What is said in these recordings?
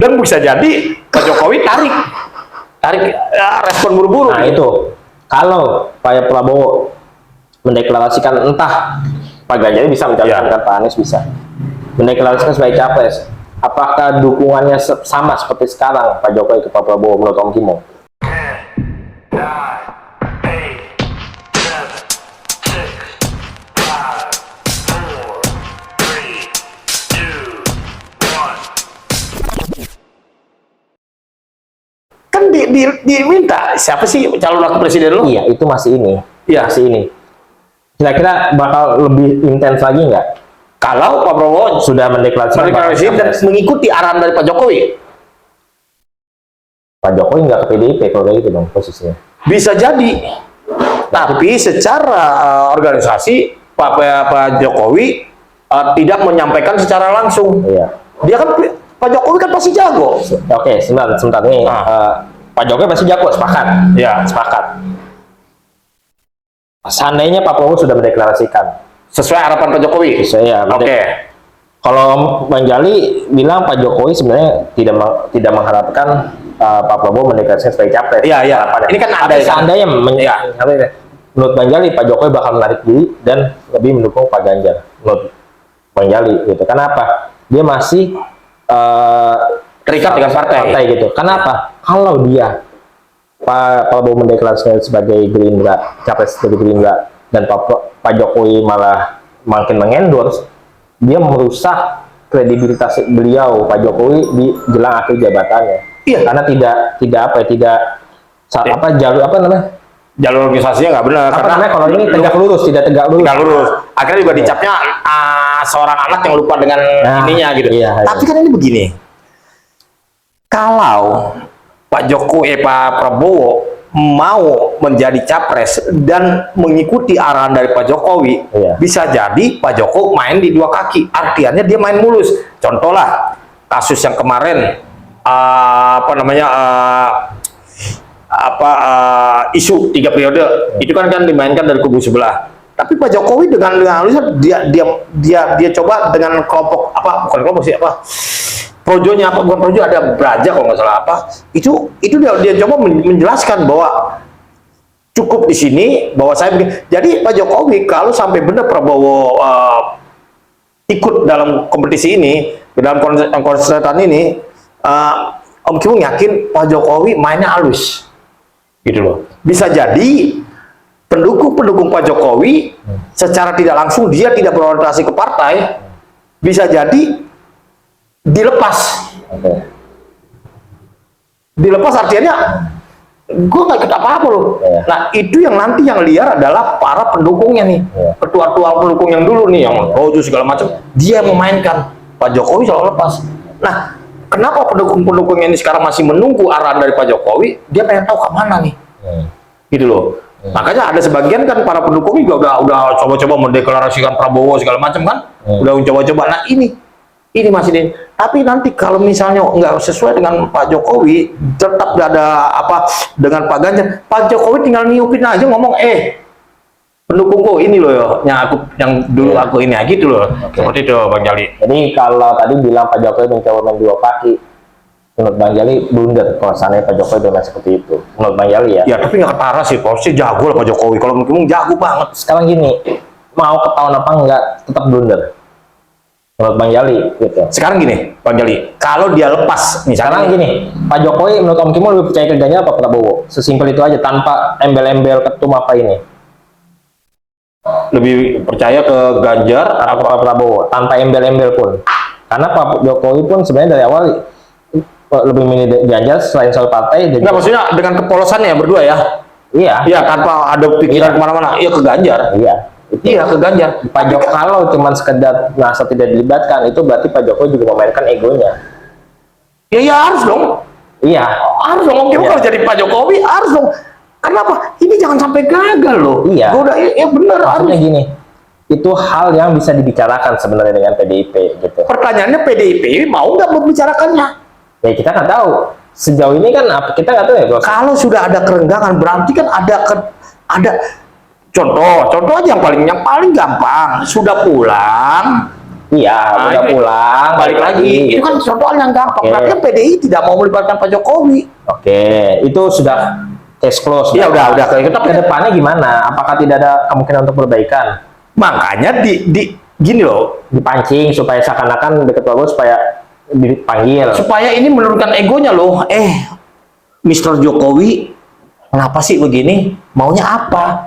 Dan bisa jadi Pak Jokowi tarik respon buru-buru. Nah itu, kalau Pak Prabowo mendeklarasikan, entah Pak Ganjar bisa mencalonkan Pak Anies bisa mendeklarasikan sebagai capres, apakah dukungannya sama seperti sekarang Pak Jokowi ke Pak Prabowo menurut Om Kimo? Kan diminta siapa sih calon wakil presiden lu? Iya, itu masih ini. Iya. Masih ini. Kira-kira bakal lebih intens lagi nggak Kalau Pak Prabowo sudah mendeklarasikan dan mengikuti arahan dari Pak Jokowi? Pak Jokowi nggak ke PDIP kalau kayak gitu dong posisinya. Bisa jadi. Tapi secara organisasi Pak Jokowi tidak menyampaikan secara langsung. Iya. Dia kan Pak Jokowi kan pasti jago. Oke, sebentar nih. Pak Jokowi pasti jago, sepakat. Ya, sepakat. Seandainya Pak Prabowo sudah mendeklarasikan sesuai harapan Pak Jokowi. Ya, Oke. Kalau Bang Jali bilang Pak Jokowi sebenarnya tidak mengharapkan Pak Prabowo mendeklarasikan sebagai capres. Iya, iya. Ini kan ada seandainya menurut Bang Jali Pak Jokowi bakal menarik diri dan lebih mendukung Pak Ganjar. Menurut Bang Jali gitu. Kenapa? Dia masih terikat dengan partai gitu. Kenapa? Kalau dia Pak Prabowo mendeklarasikan sebagai Gerindra, capres dari Gerindra, dan Pak Jokowi malah makin mengendorse, dia merusak kredibilitas beliau Pak Jokowi di jelang akhir jabatannya. Iya. Karena jalur organisasinya nggak benar. Karena kalau ini tidak lurus. Akhirnya juga dicapnya seorang anak yang lupa dengan ininya gitu. Iya, tapi kan ini begini. Kalau Pak Prabowo mau menjadi capres dan mengikuti arahan dari Pak Jokowi, bisa jadi Pak Jokowi main di dua kaki. Artinya dia main mulus. Contoh lah kasus yang kemarin isu 3 periode itu kan dimainkan dari kubu sebelah. Tapi Pak Jokowi dengan dia coba dengan kelompok projonya ada Braja kalau nggak salah itu dia coba menjelaskan bahwa cukup di sini bahwa saya jadi Pak Jokowi kalau sampai benar Prabowo ikut dalam kompetisi ini dalam konsertan ini, Om Kimo yakin Pak Jokowi mainnya halus gitu loh. Bisa jadi pendukung Pak Jokowi secara tidak langsung dia tidak berorientasi ke partai, bisa jadi dilepas. Dilepas artinya gue nggak ikut apa-apa loh. Nah itu yang nanti yang liar adalah para pendukungnya nih, ketua-ketua pendukung yang dulu nih yang rojo segala macam, dia memainkan. Pak Jokowi selalu lepas. Nah kenapa pendukung-pendukung ini sekarang masih menunggu arahan dari Pak Jokowi? Dia pengen tahu kemana nih, gitu loh. Makanya ada sebagian kan para pendukung juga udah coba-coba mendeklarasikan Prabowo segala macam kan, udah coba-coba. Nah ini masih nih. Tapi nanti kalau misalnya nggak sesuai dengan Pak Jokowi, tetap nggak ada dengan Pak Ganjar, Pak Jokowi tinggal niupin aja ngomong, pendukungku ini loh yang dulu aku ini gitu loh. Seperti itu Bang Jali. Jadi kalau tadi bilang Pak Jokowi mencoba main dua kaki, menurut Bang Jali blunder kalau seandainya Pak Jokowi dengan seperti itu. Menurut Bang Jali ya. Ya tapi nggak ketara sih, pasti jago lah Pak Jokowi. Kalau mungkin jago banget. Sekarang gini, mau ketahuan apa enggak tetap blunder. Menurut Bang Jali gitu. Sekarang gini, Bang Jali, kalau dia lepas misalnya. Sekarang gini, Pak Jokowi menurut Om Kimo lebih percaya ke Ganjar apa Prabowo? Sesimpel itu aja tanpa embel-embel ketum apa ini. Lebih percaya ke Ganjar atau Pak Prabowo tanpa embel-embel pun, karena Pak Jokowi pun sebenarnya dari awal lebih milih Ganjar selain soal partai. Nggak, maksudnya dengan kepolosannya berdua ya? Iya, tanpa ada pikiran kemana-mana. Iya ke Ganjar. Iya ke Ganjar. Pak Jokowi kalau cuma sekedar merasa tidak dilibatkan, itu berarti Pak Jokowi juga memainkan egonya. Ya harus dong. Iya, harus dong. Kalau jadi Pak Jokowi harus dong. Kenapa? Ini jangan sampai gagal loh. Iya. Benar. Maksudnya gini, itu hal yang bisa dibicarakan sebenarnya dengan PDIP gitu. Pertanyaannya PDIP mau nggak membicarakannya? Ya kita nggak tahu. Sejauh ini kan kita nggak tahu ya. Kalau sudah ada kerenggangan berarti kan ada contoh aja yang paling gampang. Sudah pulang Iya, udah ini pulang, balik lagi. Itu kan soal yang gampang. Oke. Berarti kan PDI tidak mau melibatkan Pak Jokowi. Oke, itu sudah case close. Iya, udah. Tapi ke depannya gimana? Apakah tidak ada kemungkinan untuk perbaikan? Makanya gini loh, Dipancing supaya seakan-akan deket Prabowo supaya dipanggil. supaya ini menurunkan egonya loh. Mr. Jokowi, kenapa sih begini? Maunya apa?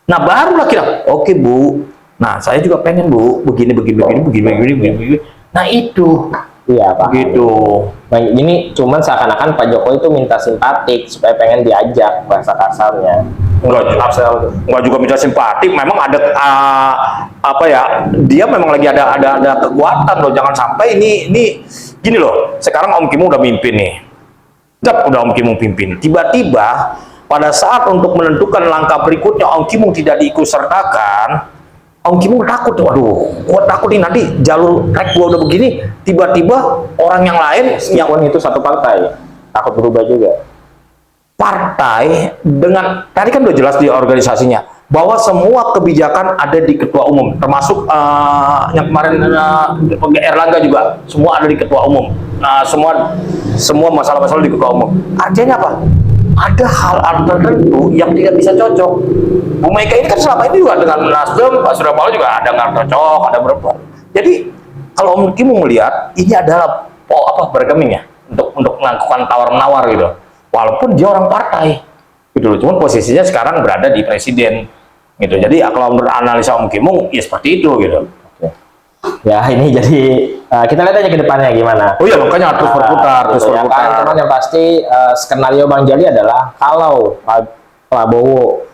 Nah, barulah kira, oke Bu. Nah, saya juga pengen Bu, begini. Nah, itu. Iya, Pak. Gitu. Nah, ini cuman seakan-akan Pak Jokowi itu minta simpatik supaya pengen diajak, bahasa kasarnya. Enggak juga minta simpati. Memang ada apa ya? Dia memang lagi ada kekuatan loh. Jangan sampai ini gini loh. Sekarang Om Kim udah mimpin nih. Udah Om Kim pimpin. Tiba-tiba pada saat untuk menentukan langkah berikutnya Om Kim tidak diikutsertakan. Om Kim takut, waduh, gua takut nih nanti jalur track gua udah begini, tiba-tiba orang yang lain yang Itu satu partai, takut berubah juga. partai dengan tadi kan udah jelas di organisasinya bahwa semua kebijakan ada di ketua umum, termasuk yang kemarin Erlangga juga semua ada di ketua umum. Semua masalah-masalah di ketua umum. Artinya apa? Ada hal-hal tertentu yang tidak bisa cocok. Bu Mega ini kan selama ini juga dengan Nasdem, Pak Surya Paloh juga ada nggak cocok, ada berapa. Jadi kalau Om Kim melihat ini adalah bergeming ya untuk melakukan tawar-menawar gitu. Walaupun dia orang partai, gitu loh. Cuman posisinya sekarang berada di presiden, gitu. Jadi kalau menurut analisa Om Kim ya seperti itu, gitu. Ya ini jadi kita lihat aja ke depannya gimana. Oh iya, makanya terus berputar, terus gitu ya berputar. kan. Cuman yang pasti skenario Bang Jali adalah kalau Prabowo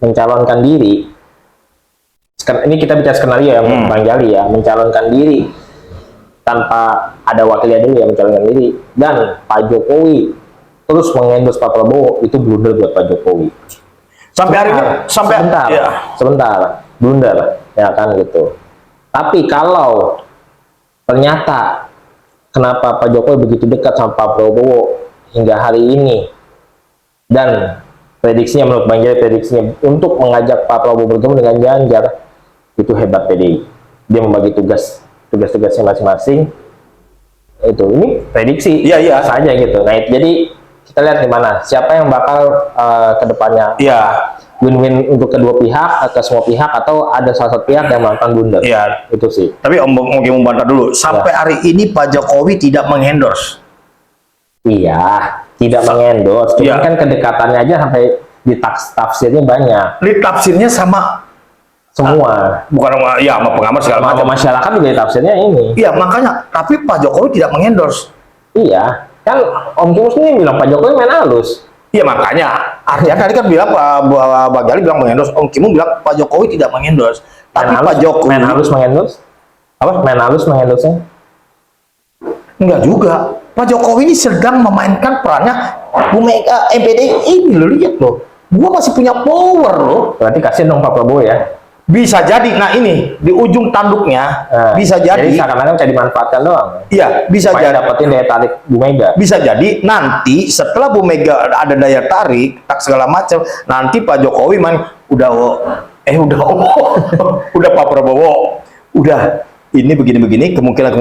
mencalonkan diri, ini kita bicara skenario ya Bang Jali ya, mencalonkan diri tanpa ada wakilnya dulu yang mencalonkan diri, dan Pak Jokowi terus mengendorse Pak Prabowo, itu blunder buat Pak Jokowi. Sampai hari ini, sebentar, blunder ya kan gitu. Tapi kalau ternyata kenapa Pak Jokowi begitu dekat sama Pak Prabowo hingga hari ini, dan prediksinya menurut Bang Jali, prediksinya untuk mengajak Pak Prabowo bertemu dengan Ganjar, itu hebat PDI. Dia membagi tugas-tugasnya masing-masing. Itu ini prediksi saja gitu. Nah, jadi kita lihat gimana siapa yang bakal kedepannya win-win untuk kedua pihak, ke semua pihak, atau ada salah satu pihak yang melakukan blunder. Iya. Itu sih. Tapi Om Kim membantah dulu. Sampai hari ini Pak Jokowi tidak mengendorse. Iya, tidak mengendorse. Cuman kan kedekatannya aja sampai tafsirnya banyak. Tafsirnya sama semua. Bukan ya sama pengamat segala macam. Masyarakat juga tafsirnya ini. Iya, makanya. Tapi Pak Jokowi tidak mengendorse. Iya, kan Om Kim sendiri bilang Pak Jokowi main halus. Iya, makanya. Artinya tadi kan bilang Pak Jali bilang mengendorse, Om Kim bilang Pak Jokowi tidak mengendorse. Tapi Pak Jokowi main halus mengendorse? Apa? Main halus mengendorse? Enggak juga. Pak Jokowi ini sedang memainkan perannya Bu Mega, MPD ini lo lihat loh. Gua masih punya power loh. Berarti kasihan dong Pak Prabowo ya. Bisa jadi. Nah ini di ujung tanduknya bisa jadi. Jadi seakan-akan bisa dimanfaatkan doang. Iya, bisa supaya jadi. dapetin daya tarik Bu Mega. Bisa jadi nanti setelah Bu Mega ada daya tarik, segala macam, nanti Pak Jokowi udah Pak Prabowo, udah ini begini-begini, kemungkinan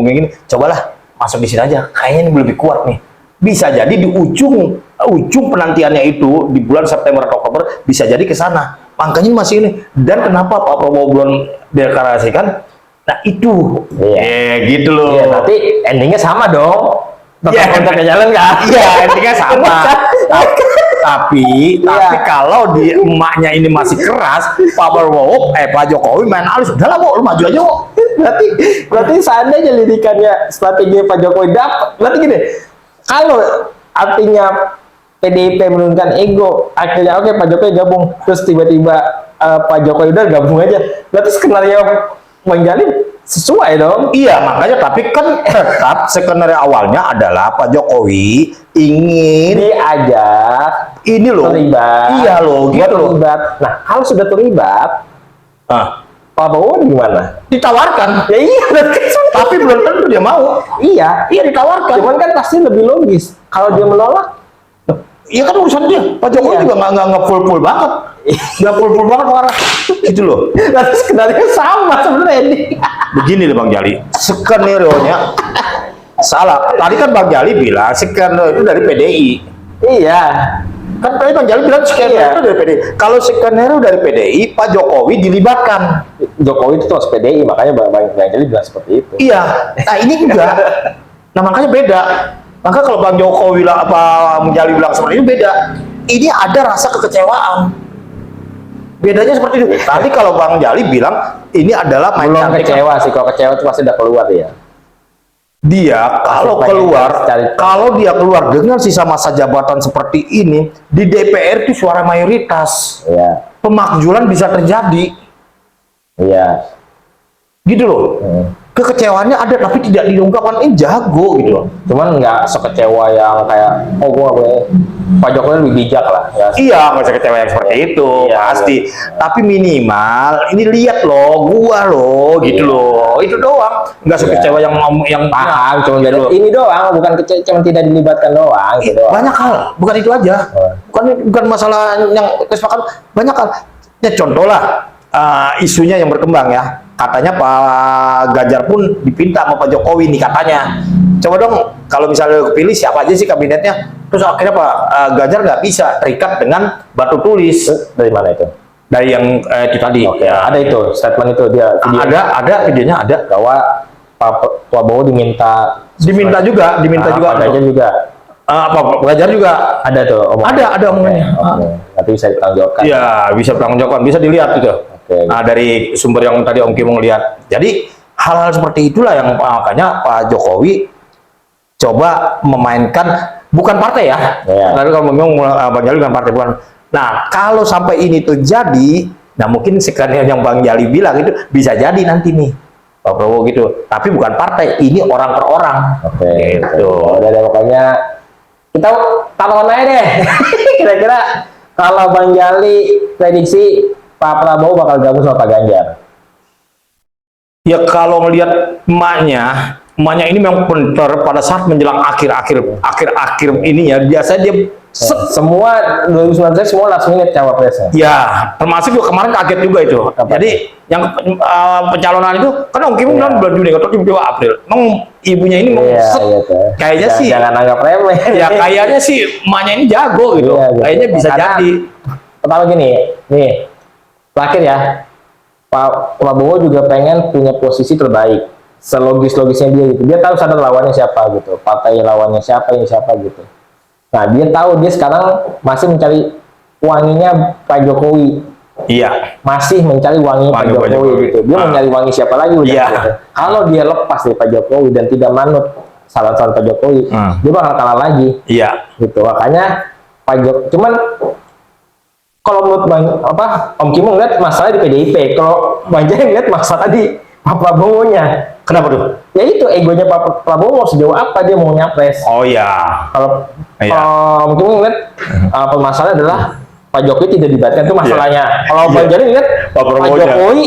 cobalah masuk di sini aja. Kayaknya ini lebih kuat nih. Bisa jadi di ujung penantiannya itu di bulan September atau Oktober bisa jadi ke sana. Makanya masih ini. Dan kenapa Pak Prabowo belum deklarasikan? Nah itu, gitu loh. Iya, tapi endingnya sama dong. Tetap kontraknya jalan kan? Iya, endingnya sama. Tapi kalau di emaknya ini masih keras, Pak Jokowi main halus. Udahlah, lu maju aja, Berarti seandainya lidikannya strategi Pak Jokowi dapat. Berarti gini, kalau artinya PDIP menurunkan ego, akhirnya oke, Pak Jokowi gabung, terus tiba-tiba Pak Jokowi udah gabung aja. Berarti skenario Bang Jali sesuai dong. Iya, makanya tapi kan tetap skenario awalnya adalah Pak Jokowi ingin diajak ini loh. Terlibat. Iya loh, gitu loh. Nah, kalau sudah terlibat, Pak Prabowo gimana? Ditawarkan. Ya iya, tapi belum tentu dia mau. Iya Ditawarkan. Cuman kan pasti lebih logis. Kalau dia menolak, iya kan urusan dia. Pak Jokowi juga nggak full banget. Udah full banget marah. Gitu loh. Tapi sebenarnya sama sebenarnya ini. Begini loh Bang Jali, skenario-nya salah. Tadi kan Bang Jali bilang skenario itu dari PDI. Iya. Kan tadi Bang Jali bilang skenario itu dari PDI. Kalau skenario dari PDI, Pak Jokowi dilibatkan. Jokowi itu terus PDI, makanya Bang Jali bilang seperti itu. Iya. Nah ini juga. Nah makanya beda. Maka kalau Bang Jokowi lah apa Bang Jali bilang seperti itu beda. Ini ada rasa kekecewaan. Bedanya seperti itu. Tadi kalau Bang Jali bilang ini adalah main Belum cantik. kecewa sih, kalau kecewa itu pasti udah keluar ya. Dia kalau pengen keluar, cari- kalau dia keluar dengan sisa masa jabatan seperti ini di DPR itu suara mayoritas, Iya. pemakzulan bisa terjadi, Iya. gitu loh. Kekecewaannya ada tapi tidak diungkapkan. Ini jago gitu loh. Cuman nggak sekecewa yang kayak Pak Jokowi lebih bijak lah. Ya. Iya, nggak usah kecewa yang seperti itu, Iya, pasti. Tapi minimal ini lihat loh, gua loh, gitu Iya. loh. Itu doang. Nggak sekecewa yang Paham, cuma gitu beda loh. ini doang, bukan cuma tidak dilibatkan doang gitu. Banyak hal, bukan itu aja. Bukan masalah yang kesepakatan, banyak hal. Ya contoh lah, isunya yang berkembang ya. Katanya Pak Ganjar pun dipinta sama Pak Jokowi nih katanya. Coba dong, kalau misalnya kepilih siapa aja sih kabinetnya? Terus akhirnya Pak Ganjar nggak bisa terikat dengan batu tulis. Dari mana itu? Dari yang itu tadi. Oke, Ya. ada itu statement itu dia video Ada videonya ada. bahwa Pak Prabowo diminta Juga Pak Ganjar juga Pak Ganjar juga ada tuh omongannya. ada omongannya. Oke. Nanti bisa ditanggung Iya, bisa bertanggung jawab, bisa dilihat itu. Oke. Nah, dari sumber yang tadi Om Kim lihat. Jadi hal-hal seperti itulah yang makanya Pak Jokowi coba memainkan bukan partai ya. Iya. Lalu kalau ngomong Bang Jali bukan partai bukan. Nah, kalau sampai ini terjadi, nah mungkin sekalian yang Bang Jali bilang itu bisa jadi nanti nih Pak Prabowo gitu. Tapi bukan partai, ini orang per orang. Oke. Gitu. Udah deh, pokoknya kita taruhan aja deh. Kira-kira kalau Bang Jali prediksi Pak Prabowo bakal gabung sama Pak Ganjar. Ya kalau ngelihat emaknya ini memang benar pada saat menjelang akhir ini ya biasanya dia Semua 2019 semua last minute cawapresnya. ya termasuk juga kemarin kaget juga itu. Jadi yang pencalonan itu kan Om Kim bilang bulan Juni atau tiba-tiba April. Emang ibunya ini mau kayaknya sih jangan anggap remeh. ya kayaknya sih emaknya ini jago gitu. Iya, gitu. Kayaknya bisa Karena jadi. Pertama gini, nih terakhir ya, Pak Prabowo juga pengen punya posisi terbaik, selogis-logisnya dia gitu. Dia tahu sadar lawannya siapa gitu, partai lawannya siapa gitu. Nah dia tahu dia sekarang masih mencari wanginya Pak Jokowi, Iya. masih mencari wangi Pak Jokowi gitu. Dia mau nyari wangi siapa lagi udah Iya. gitu. Kalau dia lepas dari Pak Jokowi dan tidak manut saran-saran Pak Jokowi, dia bakal kalah lagi. Iya. Gitu. Makanya Pak Jokowi, cuman kalau menurut Om Kim ngeliat masalah di PDIP, kalau Bang Jai ngeliat masalah di Pak Prabowo-nya. Kenapa tuh? Ya itu egonya Pak Prabowo mau sejauh apa dia mau nyapres. Oh ya. Kalau Iya. Om Kim ngeliat permasalahan adalah Pak Jokowi tidak dilibatkan, itu masalahnya. Kalau Bang Jai ngeliat Pak Pak Jokowi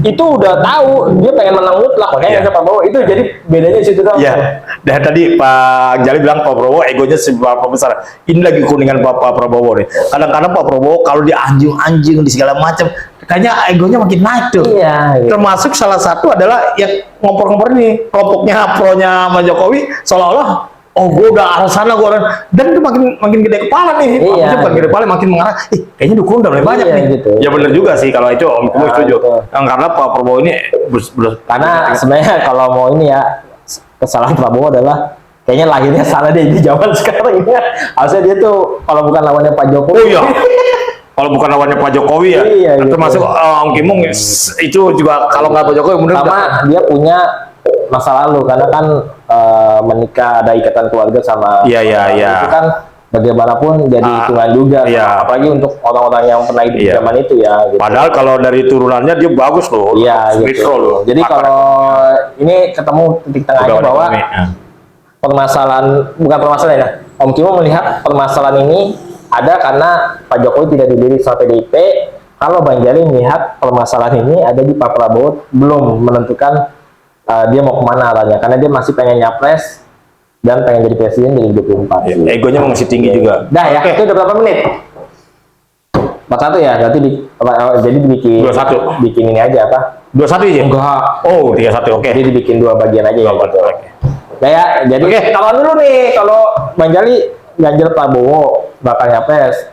itu udah tahu dia pengen menang mutlak, makanya Iya. Pak Prabowo itu jadi bedanya di situ doang. Iya. Dan tadi Pak Jali bilang Pak Prabowo egonya seberapa besar. Ini lagi kuningan Pak Prabowo nih. Kadang-kadang Pak Prabowo kalau di anjing-anjing di segala macam, kayaknya egonya makin naik tuh. Iya. Gitu. Termasuk salah satu adalah yang ngompor-ngompor ini kelompoknya pro-nya Pak Jokowi seolah-olah oh gue udah arah sana gue dan itu makin gede kepala nih. Iya. Maksudnya bukan gede kepala makin mengarah. Kayaknya dukung udah mulai banyak Iya, nih. gitu. Ya benar juga sih kalau itu Om Kumu setuju. Gitu. Karena Pak Prabowo ini Karena sebenarnya kalau mau ini ya, kesalahan Prabowo adalah kayaknya lahirnya salah deh di zaman sekarang ini. Harusnya dia tuh kalau bukan lawannya Pak Jokowi. Oh iya. Kalau bukan lawannya Pak Jokowi ya. Iya, gitu. Termasuk Om Kimung itu juga kalau nggak Pak Jokowi bener Sama dia punya masa lalu karena kan menikah ada ikatan keluarga sama Iya. itu kan bagaimanapun jadi hitungan juga iya. apalagi untuk orang-orang yang pernah hidup di Iya. zaman itu ya gitu. Padahal kalau dari turunannya dia bagus loh. Iya gitu. Loh. Jadi kalau ini ketemu titik tengahnya bahwa permasalahan bukan permasalahan ya. Om Kimo melihat permasalahan ini ada karena Pak Jokowi tidak dilirik sama PDIP. Kalau Bang Jali melihat permasalahan ini ada di Pak Prabowo belum menentukan dia mau kemana arahnya karena dia masih pengen nyapres dan pengen jadi presiden 2024. egonya masih tinggi juga. Dah ya, itu udah berapa menit? 41 ya, berarti jadi dibikin 21. bikin ini aja apa? 21 aja? Enggak. Oh, 31. Oke. Jadi dibikin 2 bagian aja ya. Oke. Nah ya, jadi kalau dulu nih, kalau Bang Jali ganjel Prabowo bakal nyapres.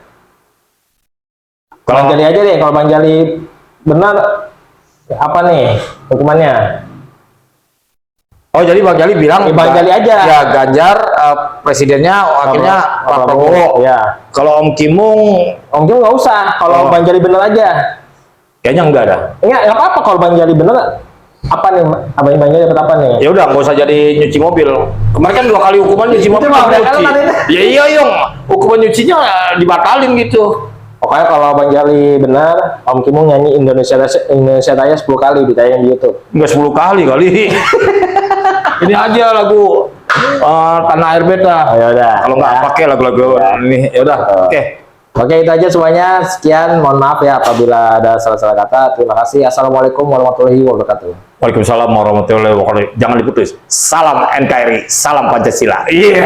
Kalau Bang Jali aja deh, kalau Bang Jali benar apa nih hukumannya? Oh, jadi Bang Jali bilang Bang Jali aja. Ya, Ganjar presidennya, wakilnya Pak Prabowo. Ya. Kalau Om Kimung nggak usah. Kalau Bang Jali bener aja. kayaknya enggak ada. Nggak apa-apa kalau Bang Jali bener. Apa nih? Abang Bang Jali dapat apa nih? Ya udah, nggak usah jadi nyuci mobil. Kemarin kan 2 kali hukuman nyuci mobil. Ya iya, Yung. Hukuman nyucinya dibatalin gitu. Pokoknya kalau Bang Jali benar, Om Kimung nyanyi Indonesia Raya 10 kali ditayang di YouTube. Enggak 10 kali kali. Ini aja lagu Tanah Air Beta. Oh, yaudah. Kalau nggak pakai lagu-lagu ini, ya udah. Oke. Oke, itu aja semuanya. Sekian, mohon maaf ya apabila ada salah-salah kata. Terima kasih. Assalamualaikum warahmatullahi wabarakatuh. Waalaikumsalam warahmatullahi wabarakatuh. Jangan diputus. Salam NKRI, salam Pancasila. Iya.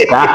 Nah.